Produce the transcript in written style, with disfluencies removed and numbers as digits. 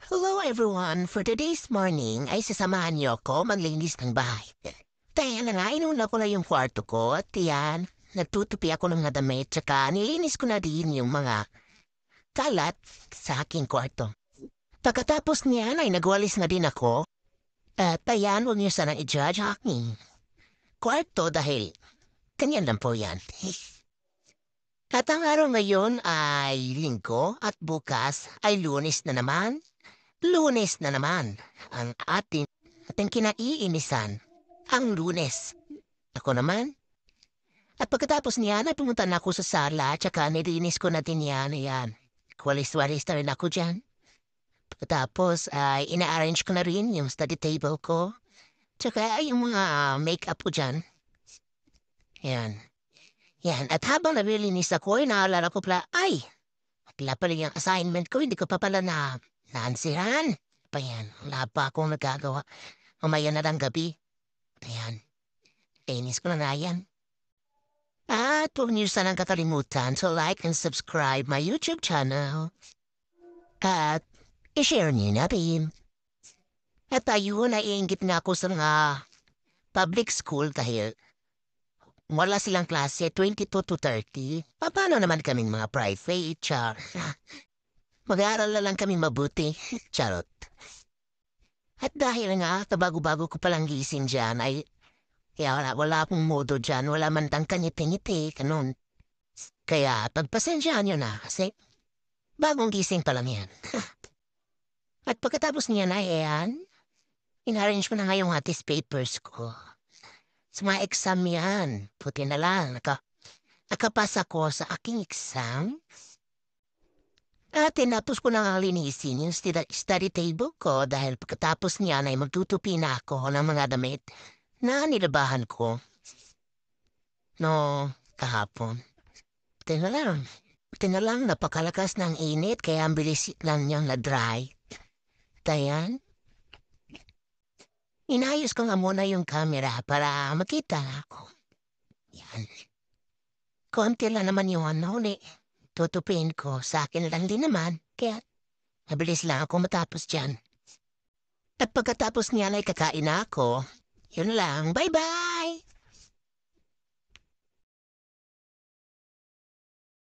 Hello everyone! For today's morning ay sasamahan niyo ako maglinis ng bahay. Kaya na nga, inuna ko na yung kwarto ko at yan, nagtutupi ako ng mga damit tsaka nilinis ko na din yung mga kalat sa aking kwarto. Pagkatapos niyan ay nagwalis na din ako at ayan, huwag niyo sanang i-judge ang aking kwarto dahil kanyan lang po yan. At ang araw ngayon ay linggo at bukas ay lunes na naman. Lunes na naman ang ating kinaiinisan, ang Lunes. Ako naman. At pagkatapos niyan ay pumunta na ako sa sala tsaka nilinis ko na din yan. Ayan. Walis-walis na rin ako dyan. Pagkatapos ay ina-arrange ko na rin yung study table ko. Tsaka yung mga makeup ko dyan. Yan. Yan. At habang nabilinis ako, ay naalala ko pala, ay, wala pala yung assignment ko, hindi ko pa pala naansiran. Pa yan, wala pa akong nagagawa. Mamaya na lang gabi. Ayan, inis ko na nga yan. At huwag niyo sanang kakalimutan to like and subscribe my YouTube channel. At i-share niyo na rin. At ayun, naiingit nga ako sa mga public school dahil wala silang klase 22 to 30. Paano naman kaming mga private, char? Mag-aaral na lang kami mabuti. Charot. At dahil nga, kabago-bago ko palang gising dyan, ay kaya wala akong modo dyan, wala man tang kangiti-ngiti, ganun. Kaya pagpasensyaan nyo na kasi bagong gising pa lang yan. At pagkatapos niya na yan, in-arrange ko na nga yung test papers ko. Sa mga exam yan, puti na lang, nakapasa ko sa aking exam. At tinapos ko na nga linisin yung study table ko dahil pagkatapos niyan ay magtutupi na ako ng mga damit na nilabahan ko. No, kahapon. Buti na lang napakalakas ng init kaya ang bilis lang niyang na-dry. Tayan. Inayos ko nga muna yung camera para makita ako. Yan. Konti lang naman yung tutupin ko sa akin lang din naman, kaya mabilis lang ako matapos dyan. At pagkatapos niyan ay kakain na ako. Yun lang, bye-bye!